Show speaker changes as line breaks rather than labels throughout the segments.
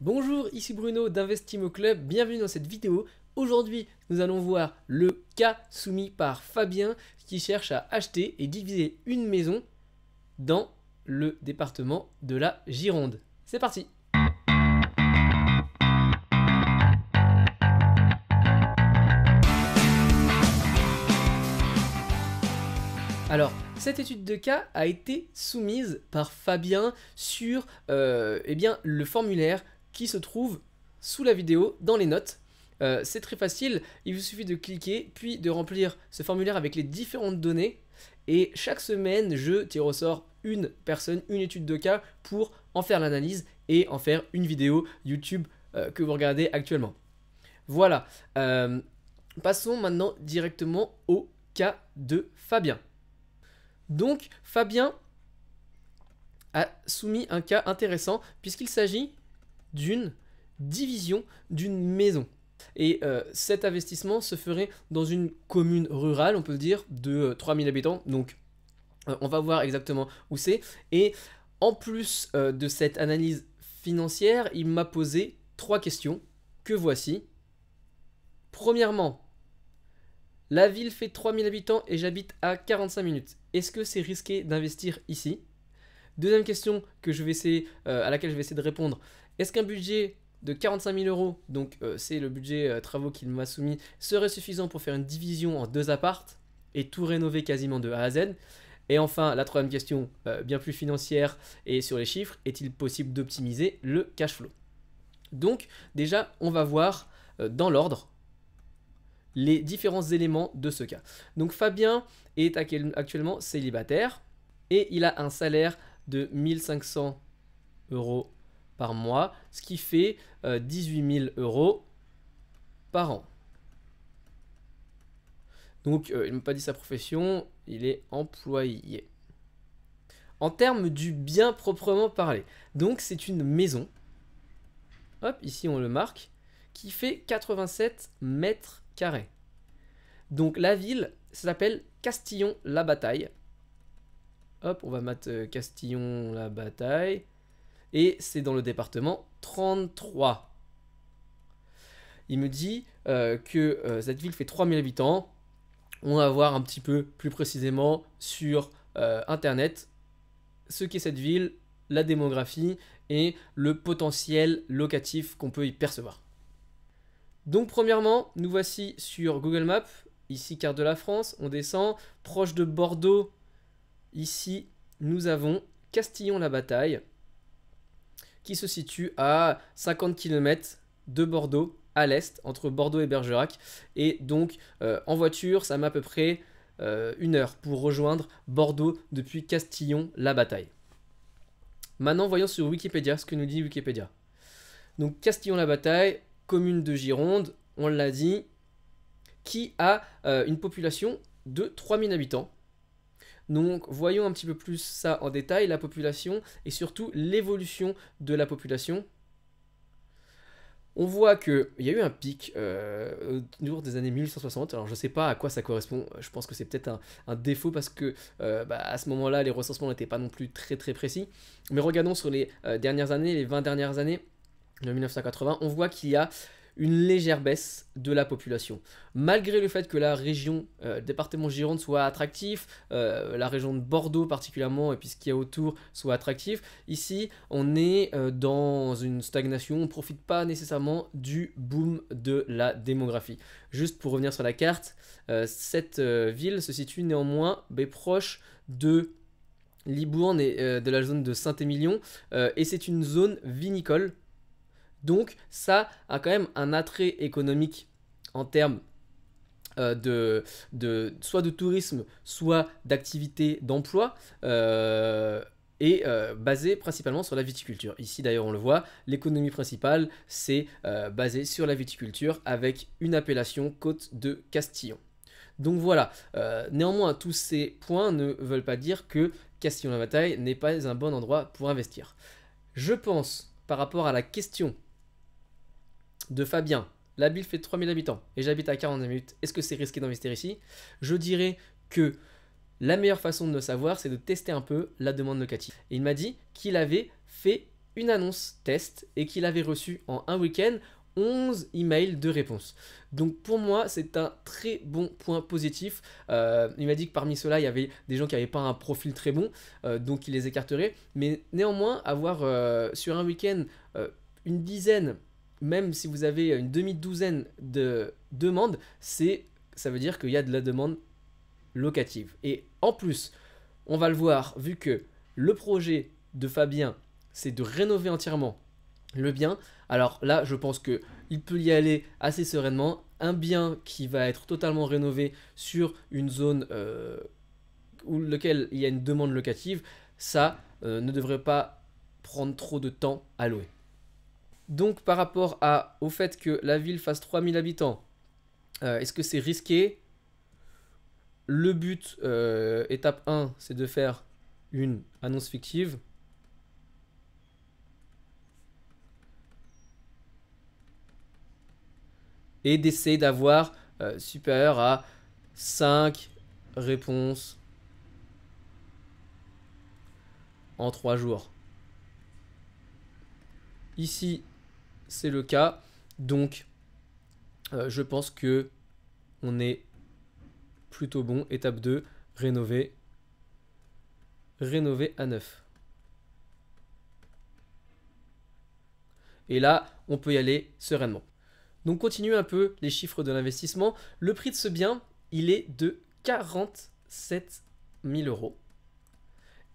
Bonjour, ici Bruno d'Investimo Club, bienvenue dans cette vidéo. Aujourd'hui, nous allons voir le cas soumis par Fabien qui cherche à acheter et diviser une maison dans le département de la Gironde. C'est parti! Alors, cette étude de cas a été soumise par Fabien sur le formulaire qui se trouve sous la vidéo dans les notes. C'est très facile, il vous suffit de cliquer puis de remplir ce formulaire avec les différentes données et chaque semaine je tire au sort une personne, une étude de cas pour en faire l'analyse et en faire une vidéo YouTube que vous regardez actuellement. Voilà, passons maintenant directement au cas de Fabien. Donc Fabien a soumis un cas intéressant puisqu'il s'agit d'une division d'une maison. Et cet investissement se ferait dans une commune rurale, on peut le dire, de 3000 habitants. Donc on va voir exactement où c'est. Et en plus de cette analyse financière, il m'a posé 3 questions que voici. Premièrement, la ville fait 3000 habitants et j'habite à 45 minutes. Est-ce que c'est risqué d'investir ici? Deuxième question à laquelle je vais essayer de répondre. Est-ce qu'un budget de 45 000 euros, donc c'est le budget travaux qu'il m'a soumis, serait suffisant pour faire une division en 2 appartes et tout rénover quasiment de A à Z? Et enfin, la troisième question, bien plus financière et sur les chiffres, est-il possible d'optimiser le cash flow? Donc déjà, on va voir dans l'ordre les différents éléments de ce cas. Donc Fabien est actuellement célibataire et il a un salaire de 1500 euros par mois, ce qui fait 18 000 euros par an. Donc il ne m'a pas dit sa profession, il est employé. En termes du bien proprement parlé, donc c'est une maison, hop, ici on le marque, qui fait 87 mètres carrés. Donc la ville s'appelle Castillon-la-Bataille. Hop, on va mettre Castillon-la-Bataille. Et c'est dans le département 33. Il me dit que cette ville fait 3000 habitants. On va voir un petit peu plus précisément sur internet ce qu'est cette ville, la démographie et le potentiel locatif qu'on peut y percevoir. Donc premièrement, nous voici sur Google Maps, ici carte de la France, on descend, proche de Bordeaux, ici nous avons Castillon-la-Bataille, qui se situe à 50 km de Bordeaux, à l'est, entre Bordeaux et Bergerac. Et donc, en voiture, ça met à peu près 1 heure pour rejoindre Bordeaux depuis Castillon-la-Bataille. Maintenant, voyons sur Wikipédia ce que nous dit Wikipédia. Donc, Castillon-la-Bataille, commune de Gironde, on l'a dit, qui a une population de 3000 habitants. Donc voyons un petit peu plus ça en détail, la population et surtout l'évolution de la population. On voit qu'il y a eu un pic autour des années 1860, alors je ne sais pas à quoi ça correspond, je pense que c'est peut-être un défaut parce que à ce moment-là les recensements n'étaient pas non plus très précis. Mais regardons sur les dernières années, les 20 dernières années, de 1980, on voit qu'il y a une légère baisse de la population. Malgré le fait que la région, département Gironde soit attractif, la région de Bordeaux particulièrement, et puis ce qu'il y a autour soit attractif, ici on est dans une stagnation, on ne profite pas nécessairement du boom de la démographie. Juste pour revenir sur la carte, cette ville se situe néanmoins proche de Libourne et de la zone de Saint-Émilion, et c'est une zone vinicole. Donc ça a quand même un attrait économique en termes soit de tourisme, soit d'activité d'emploi, basé principalement sur la viticulture. Ici d'ailleurs on le voit, l'économie principale c'est basé sur la viticulture avec une appellation Côte de Castillon. Donc voilà, néanmoins tous ces points ne veulent pas dire que Castillon-la-Bataille n'est pas un bon endroit pour investir. Je pense, par rapport à la question de Fabien, la ville fait 3000 habitants et j'habite à 40 minutes, est-ce que c'est risqué d'investir ici? Je dirais que la meilleure façon de le savoir, c'est de tester un peu la demande locative. Et il m'a dit qu'il avait fait une annonce test et qu'il avait reçu en un week-end 11 emails de réponse. Donc pour moi, c'est un très bon point positif. Il m'a dit que parmi ceux-là, il y avait des gens qui n'avaient pas un profil très bon, donc il les écarterait. Mais néanmoins, avoir sur un week-end une dizaine, même si vous avez une demi-douzaine de demandes, ça veut dire qu'il y a de la demande locative. Et en plus, on va le voir, vu que le projet de Fabien, c'est de rénover entièrement le bien. Alors là, je pense qu'il peut y aller assez sereinement. Un bien qui va être totalement rénové sur une zone où lequel il y a une demande locative, ça ne devrait pas prendre trop de temps à louer. Donc par rapport au fait que la ville fasse 3000 habitants, est-ce que c'est risqué? Le but, étape 1, c'est de faire une annonce fictive. Et d'essayer d'avoir supérieur à 5 réponses en 3 jours. Ici, c'est le cas. Donc, je pense que on est plutôt bon. Étape 2, rénover. Rénover à neuf. Et là, on peut y aller sereinement. Donc continue un peu les chiffres de l'investissement. Le prix de ce bien, il est de 47 000 €.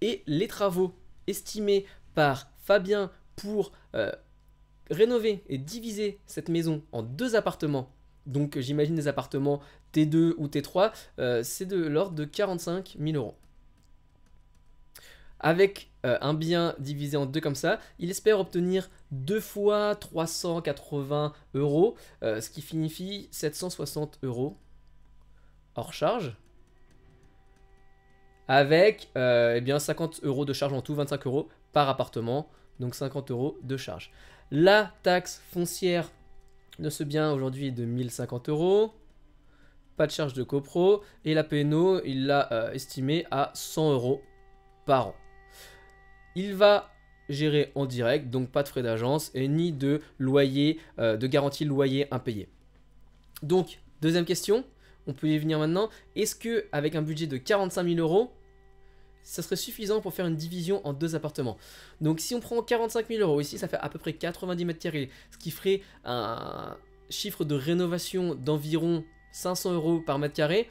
Et les travaux estimés par Fabien pour rénover et diviser cette maison en 2 appartements, donc j'imagine des appartements T2 ou T3, c'est de l'ordre de 45 000 €. Avec un bien divisé en 2 comme ça, il espère obtenir 2 fois 380 €, ce qui signifie 760 € hors charge. Avec eh bien 50 € de charge en tout, 25 € par appartement, donc 50 € de charge. La taxe foncière de ce bien aujourd'hui est de 1050 €. Pas de charge de copro. Et la PNO, il l'a estimé à 100 € par an. Il va gérer en direct, donc pas de frais d'agence et ni de loyer, de garantie loyer impayé. Donc, deuxième question, on peut y venir maintenant. Est-ce que avec un budget de 45 000 €, ça serait suffisant pour faire une division en 2 appartements? Donc si on prend 45 000 € ici, ça fait à peu près 90 mètres carrés, ce qui ferait un chiffre de rénovation d'environ 500 € par mètre carré.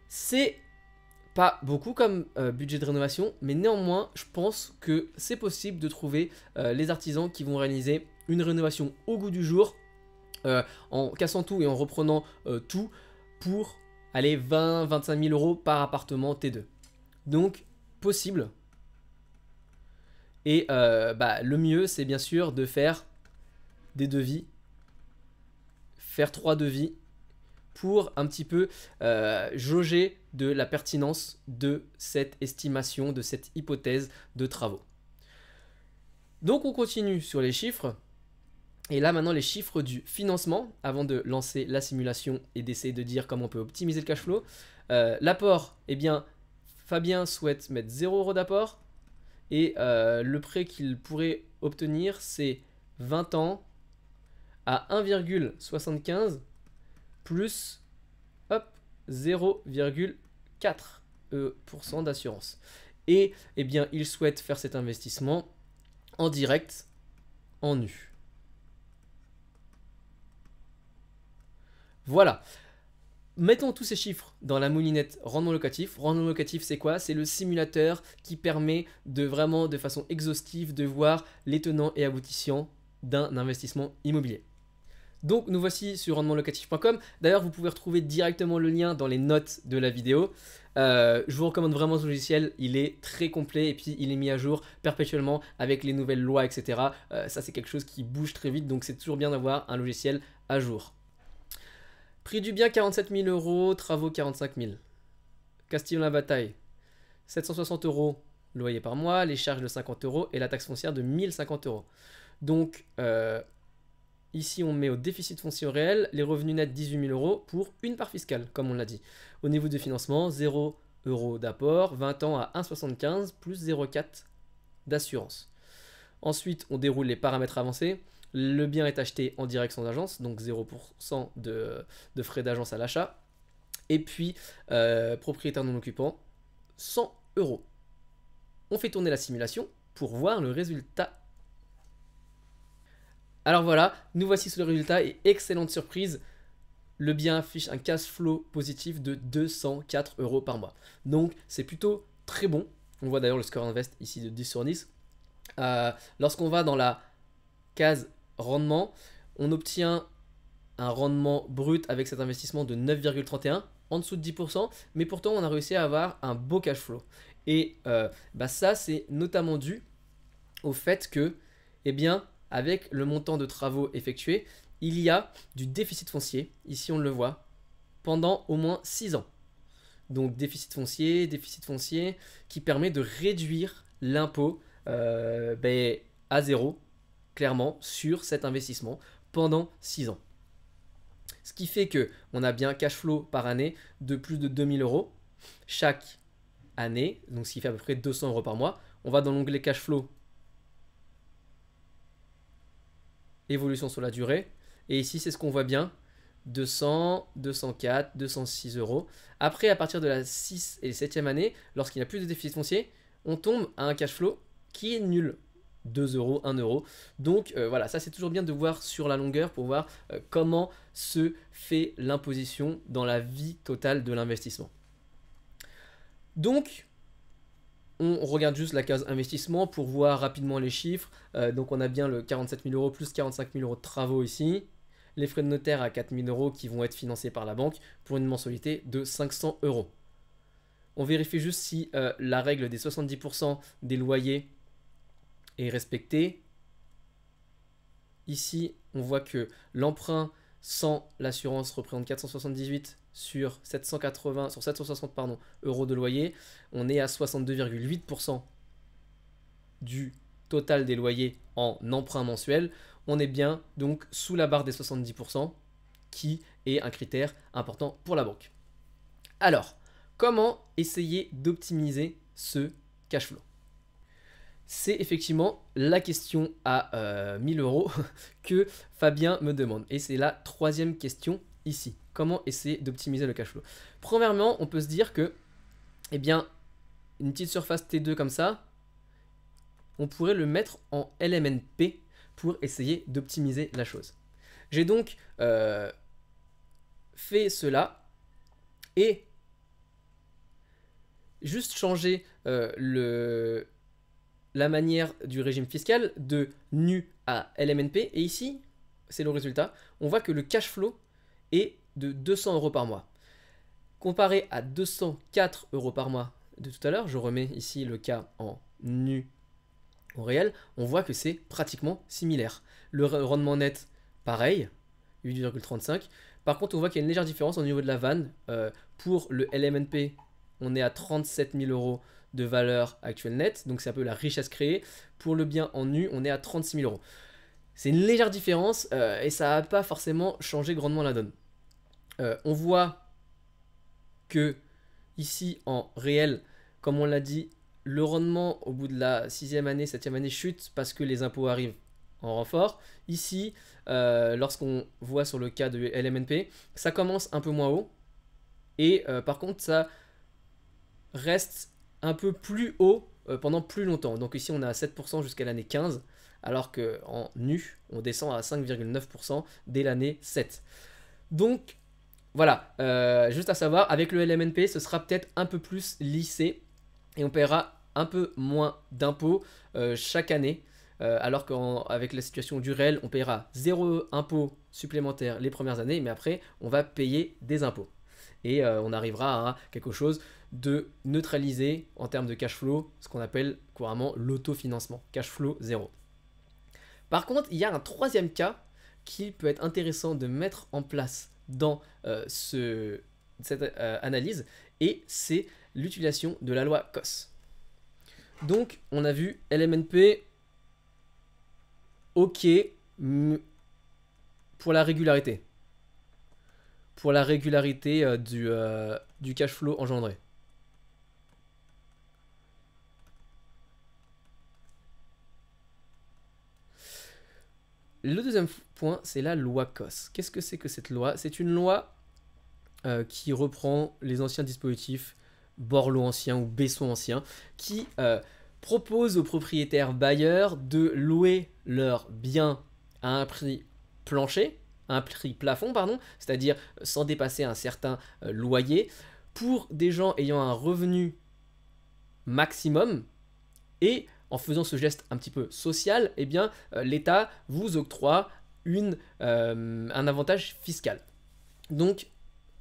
C'est pas beaucoup comme budget de rénovation, mais néanmoins, je pense que c'est possible de trouver les artisans qui vont réaliser une rénovation au goût du jour, en cassant tout et en reprenant tout pour aller 20-25 000 € par appartement T2. Donc, possible. Et le mieux, c'est bien sûr de faire des devis, faire 3 devis pour un petit peu jauger de la pertinence de cette estimation, de cette hypothèse de travaux. Donc on continue sur les chiffres. Et là maintenant les chiffres du financement, avant de lancer la simulation et d'essayer de dire comment on peut optimiser le cash flow. L'apport, eh bien Fabien souhaite mettre 0 € d'apport. Et le prêt qu'il pourrait obtenir, c'est 20 ans à 1,75 plus 0,4% d'assurance. Et eh bien, il souhaite faire cet investissement en direct, en nu. Voilà. Mettons tous ces chiffres dans la moulinette rendement locatif. Rendement locatif, c'est quoi? C'est le simulateur qui permet de vraiment, de façon exhaustive, de voir les tenants et aboutissants d'un investissement immobilier. Donc nous voici sur rendementlocatif.com. D'ailleurs, vous pouvez retrouver directement le lien dans les notes de la vidéo. Je vous recommande vraiment ce logiciel, il est très complet et puis il est mis à jour perpétuellement avec les nouvelles lois, etc. Ça, c'est quelque chose qui bouge très vite, donc c'est toujours bien d'avoir un logiciel à jour. Prix du bien 47 000 €, travaux 45 000. Castillon-la-Bataille, 760 € loyer par mois, les charges de 50 € et la taxe foncière de 1050 €. Donc, ici, on met au déficit foncier réel les revenus nets 18 000 € pour une part fiscale, comme on l'a dit. Au niveau de financement, 0 € d'apport, 20 ans à 1,75 plus 0,4 d'assurance. Ensuite, on déroule les paramètres avancés. Le bien est acheté en direct sans agence, donc 0% de frais d'agence à l'achat. Et puis, propriétaire non occupant, 100 euros. On fait tourner la simulation pour voir le résultat. Alors voilà, nous voici sur le résultat et excellente surprise. Le bien affiche un cash flow positif de 204 euros par mois. Donc c'est plutôt très bon. On voit d'ailleurs le score invest ici de 10 sur 10. Lorsqu'on va dans la case rendement, on obtient un rendement brut avec cet investissement de 9,31, en dessous de 10%, mais pourtant on a réussi à avoir un beau cash flow. Et ça, c'est notamment dû au fait que, eh bien, avec le montant de travaux effectués, il y a du déficit foncier, ici on le voit, pendant au moins 6 ans. Donc déficit foncier qui permet de réduire l'impôt à zéro, clairement, sur cet investissement pendant 6 ans. Ce qui fait qu'on a bien cash flow par année de plus de 2000 euros chaque année, donc ce qui fait à peu près 200 euros par mois. On va dans l'onglet cash flow, évolution sur la durée, et ici c'est ce qu'on voit bien, 200, 204, 206 euros. Après, à partir de la 6 et 7e année, lorsqu'il n'y a plus de déficit foncier, on tombe à un cash flow qui est nul. 2 euros, 1 euro. Donc voilà, ça c'est toujours bien de voir sur la longueur pour voir comment se fait l'imposition dans la vie totale de l'investissement. Donc, on regarde juste la case investissement pour voir rapidement les chiffres. Donc on a bien le 47 000 euros plus 45 000 euros de travaux ici. Les frais de notaire à 4 000 euros qui vont être financés par la banque pour une mensualité de 500 euros. On vérifie juste si la règle des 70% des loyers est respectée. Ici, on voit que l'emprunt sans l'assurance représente 478 sur 760 euros de loyer. On est à 62,8% du total des loyers en emprunt mensuel. On est bien donc sous la barre des 70% qui est un critère important pour la banque. Alors, comment essayer d'optimiser ce cash flow ? C'est effectivement la question à 1000 euros que Fabien me demande. Et c'est la troisième question ici. Comment essayer d'optimiser le cash flow ? Premièrement, on peut se dire que, eh bien, une petite surface T2 comme ça, on pourrait le mettre en LMNP pour essayer d'optimiser la chose. J'ai donc fait cela et juste changé la manière du régime fiscal de NU à LMNP. Et ici, c'est le résultat. On voit que le cash flow est de 200 euros par mois. Comparé à 204 euros par mois de tout à l'heure, je remets ici le cas en NU au réel, on voit que c'est pratiquement similaire. Le rendement net, pareil, 8,35. Par contre, on voit qu'il y a une légère différence au niveau de la vanne. Pour le LMNP, on est à 37 000 euros de valeur actuelle nette, donc c'est un peu la richesse créée. Pour le bien en nu, on est à 36 000 euros. C'est une légère différence et ça n'a pas forcément changé grandement la donne. On voit que ici en réel, comme on l'a dit, le rendement au bout de la 6e année, 7e année chute parce que les impôts arrivent en renfort. Ici, lorsqu'on voit sur le cas de LMNP, ça commence un peu moins haut et par contre ça reste un peu plus haut pendant plus longtemps. Donc ici on est à 7% jusqu'à l'année 15, alors qu'en nu on descend à 5,9% dès l'année 7. Donc voilà, juste à savoir, avec le LMNP ce sera peut-être un peu plus lissé et on paiera un peu moins d'impôts chaque année, alors qu'avec la situation du réel on paiera 0 impôts supplémentaires les premières années, mais après on va payer des impôts. Et on arrivera à quelque chose de neutralisé en termes de cash flow, ce qu'on appelle couramment l'autofinancement, cash flow 0. Par contre, il y a un troisième cas qui peut être intéressant de mettre en place dans cette analyse, et c'est l'utilisation de la loi COS. Donc, on a vu LMNP, ok, pour la régularité. Pour la régularité du cash flow engendré. Le deuxième point, c'est la loi COS. Qu'est-ce que c'est que cette loi? C'est une loi qui reprend les anciens dispositifs Borloo anciens ou Besson anciens, qui propose aux propriétaires bailleurs de louer leurs biens à un prix plancher, à un prix plafond, pardon, c'est-à-dire sans dépasser un certain loyer, pour des gens ayant un revenu maximum. Et en faisant ce geste un petit peu social, eh bien, l'État vous octroie un avantage fiscal. Donc,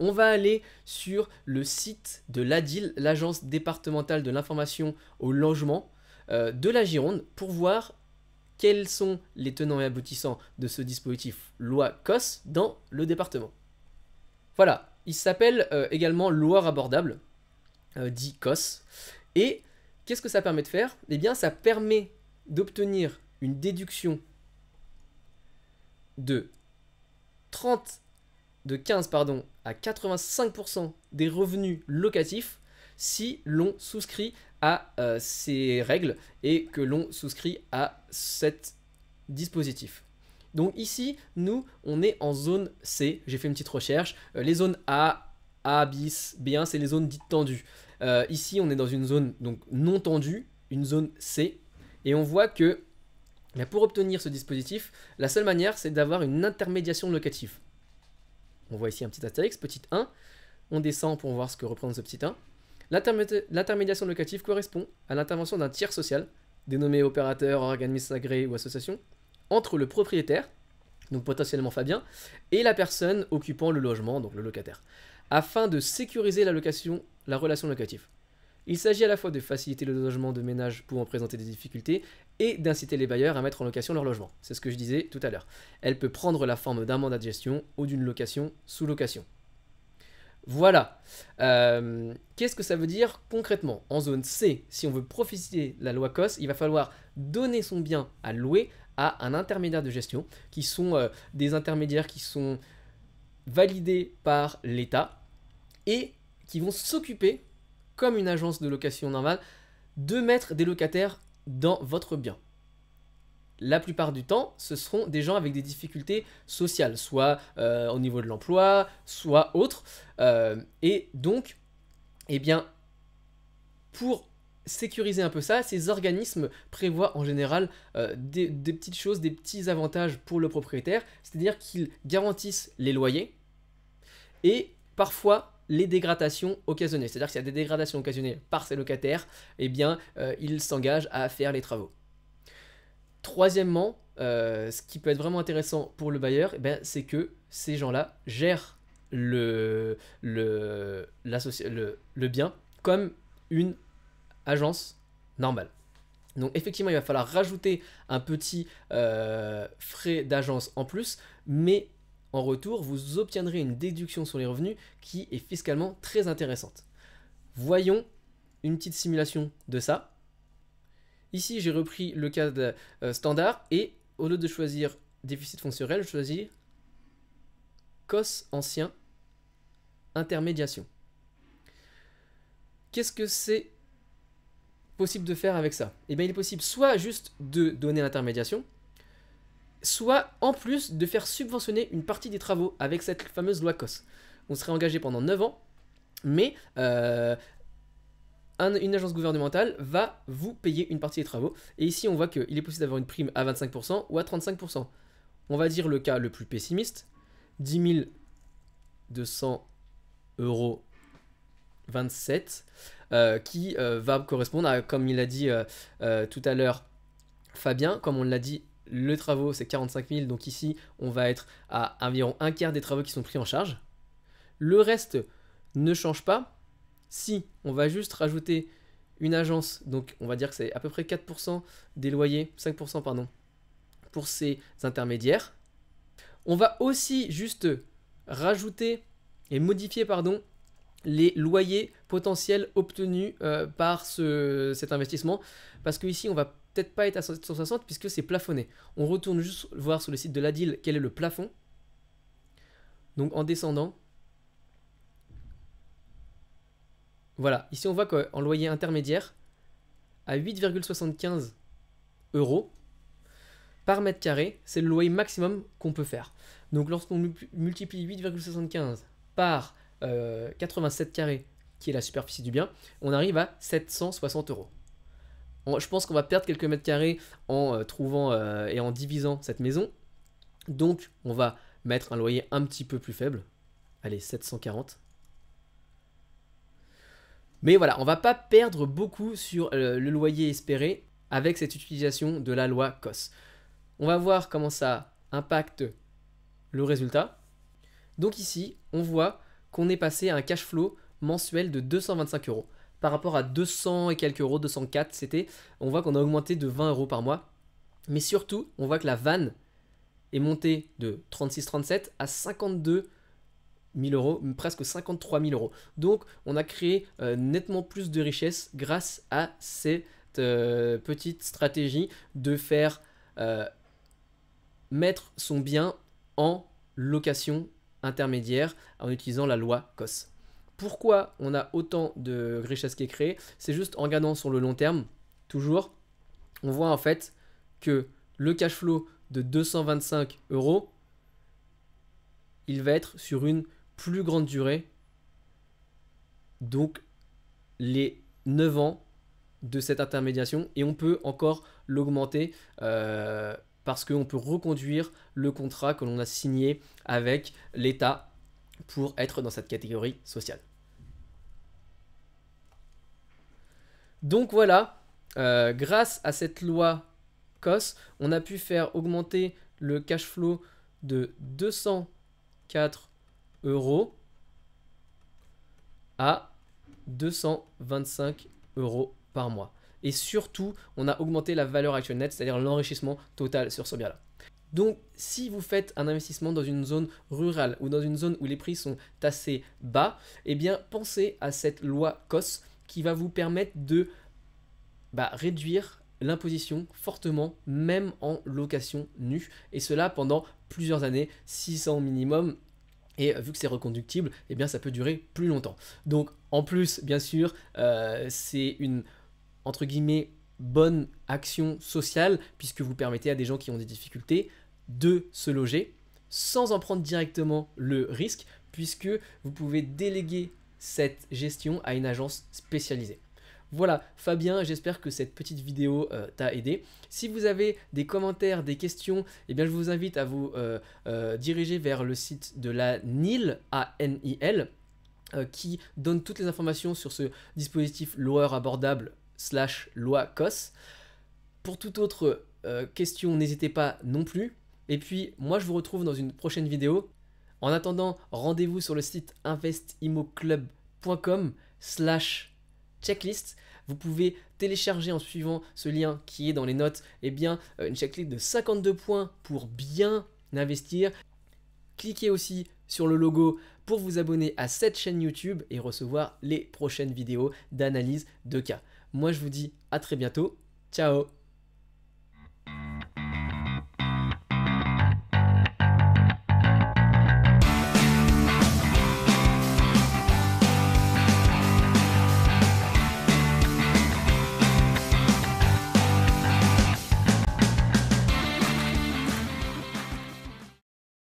on va aller sur le site de l'ADIL, l'Agence départementale de l'information au logement de la Gironde, pour voir quels sont les tenants et aboutissants de ce dispositif loi COS dans le département. Voilà, il s'appelle également loi abordable, dit COS, et qu'est-ce que ça permet de faire? Eh bien, ça permet d'obtenir une déduction de 15 à 85% des revenus locatifs si l'on souscrit à ces règles et que l'on souscrit à cet dispositif. Donc ici, nous, on est en zone C. J'ai fait une petite recherche. Les zones A bis, B1, c'est les zones dites tendues. Ici, on est dans une zone donc non tendue, une zone C. Et on voit que pour obtenir ce dispositif, la seule manière, c'est d'avoir une intermédiation locative. On voit ici un petit astérix, petit 1. On descend pour voir ce que représente ce petit 1. L'intermédiation locative correspond à l'intervention d'un tiers social, dénommé opérateur, organisme agréé ou association, entre le propriétaire, donc potentiellement Fabien, et la personne occupant le logement, donc le locataire, afin de sécuriser la relation locative. Il s'agit à la fois de faciliter le logement de ménages pouvant présenter des difficultés et d'inciter les bailleurs à mettre en location leur logement. C'est ce que je disais tout à l'heure. Elle peut prendre la forme d'un mandat de gestion ou d'une location sous location. Voilà. Qu'est-ce que ça veut dire concrètement? En zone C, si on veut profiter de la loi COS, il va falloir donner son bien à louer à un intermédiaire de gestion, qui sont des intermédiaires qui sont validés par l'État et qui vont s'occuper, comme une agence de location normale, de mettre des locataires dans votre bien. La plupart du temps, ce seront des gens avec des difficultés sociales, soit au niveau de l'emploi, soit autre. Et donc, eh bien, pour sécuriser un peu ça, ces organismes prévoient en général des petites choses, des petits avantages pour le propriétaire, c'est-à-dire qu'ils garantissent les loyers et parfois les dégradations occasionnées. C'est-à-dire que s'il y a des dégradations occasionnées par ces locataires, eh bien, ils s'engagent à faire les travaux. Troisièmement, ce qui peut être vraiment intéressant pour le bailleur, eh c'est que ces gens-là gèrent le bien comme une agence normale. Donc effectivement, il va falloir rajouter un petit frais d'agence en plus, mais en retour, vous obtiendrez une déduction sur les revenus qui est fiscalement très intéressante. Voyons une petite simulation de ça. Ici, j'ai repris le cas standard et au lieu de choisir déficit fonctionnel, je choisis COS ancien, intermédiation. Qu'est-ce que c'est possible de faire avec ça? Eh bien, il est possible soit juste de donner l'intermédiation, soit en plus de faire subventionner une partie des travaux avec cette fameuse loi COS. On serait engagé pendant 9 ans, mais une agence gouvernementale va vous payer une partie des travaux. Et ici, on voit qu'il est possible d'avoir une prime à 25% ou à 35%. On va dire le cas le plus pessimiste, 10 200 € 27, qui va correspondre à, comme il a dit tout à l'heure Fabien, comme on l'a dit, le travaux c'est 45 000, donc ici on va être à environ un quart des travaux qui sont pris en charge. Le reste ne change pas. Si on va juste rajouter une agence, donc on va dire que c'est à peu près 4% des loyers, 5% pardon, pour ces intermédiaires. On va aussi juste rajouter et modifier pardon, les loyers potentiels obtenus par cet investissement, parce que ici on va peut-être pas être à 160 puisque c'est plafonné. On retourne juste voir sur le site de l'ADIL quel est le plafond. Donc en descendant, voilà, ici on voit qu'en loyer intermédiaire, à 8,75 €, par mètre carré, c'est le loyer maximum qu'on peut faire. Donc lorsqu'on multiplie 8,75 par 87 carrés, qui est la superficie du bien, on arrive à 760 euros. Je pense qu'on va perdre quelques mètres carrés en trouvant et en divisant cette maison. Donc on va mettre un loyer un petit peu plus faible. Allez, 740. Mais voilà, on va pas perdre beaucoup sur le loyer espéré avec cette utilisation de la loi COS. On va voir comment ça impacte le résultat. Donc ici, on voit qu'on est passé à un cash flow mensuel de 225 euros. Par rapport à 200 et quelques euros, 204 c'était, on voit qu'on a augmenté de 20 euros par mois. Mais surtout, on voit que la vanne est montée de 36-37 à 52 000 euros, presque 53 000 euros. Donc, on a créé nettement plus de richesse grâce à cette petite stratégie de faire mettre son bien en location intermédiaire en utilisant la loi COS. Pourquoi on a autant de richesse qui est créée? C'est juste en regardant sur le long terme, toujours, on voit en fait que le cash flow de 225 euros, il va être sur une plus grande durée, donc les 9 ans de cette intermédiation, et on peut encore l'augmenter parce qu'on peut reconduire le contrat que l'on a signé avec l'État pour être dans cette catégorie sociale. Donc voilà, grâce à cette loi COS, on a pu faire augmenter le cash flow de 204 euros à 225 euros par mois. Et surtout, on a augmenté la valeur actuelle nette, c'est-à-dire l'enrichissement total sur ce bien-là. Donc, si vous faites un investissement dans une zone rurale ou dans une zone où les prix sont assez bas, eh bien, pensez à cette loi COS qui va vous permettre de réduire l'imposition fortement, même en location nue, et cela pendant plusieurs années, 6 ans minimum. Et vu que c'est reconductible, eh bien ça peut durer plus longtemps. Donc en plus, bien sûr, c'est une, entre guillemets, bonne action sociale, puisque vous permettez à des gens qui ont des difficultés de se loger, sans en prendre directement le risque, puisque vous pouvez déléguer cette gestion à une agence spécialisée. Voilà, Fabien, j'espère que cette petite vidéo t'a aidé. Si vous avez des commentaires, des questions, eh bien, je vous invite à vous diriger vers le site de la NIL, ANIL, qui donne toutes les informations sur ce dispositif loueur abordable / loi COS. Pour toute autre question, n'hésitez pas non plus. Et puis, moi, je vous retrouve dans une prochaine vidéo. En attendant, rendez-vous sur le site investimoclub.com/checklist. Vous pouvez télécharger en suivant ce lien qui est dans les notes, eh bien, une checklist de 52 points pour bien investir. Cliquez aussi sur le logo pour vous abonner à cette chaîne YouTube et recevoir les prochaines vidéos d'analyse de cas. Moi, je vous dis à très bientôt. Ciao!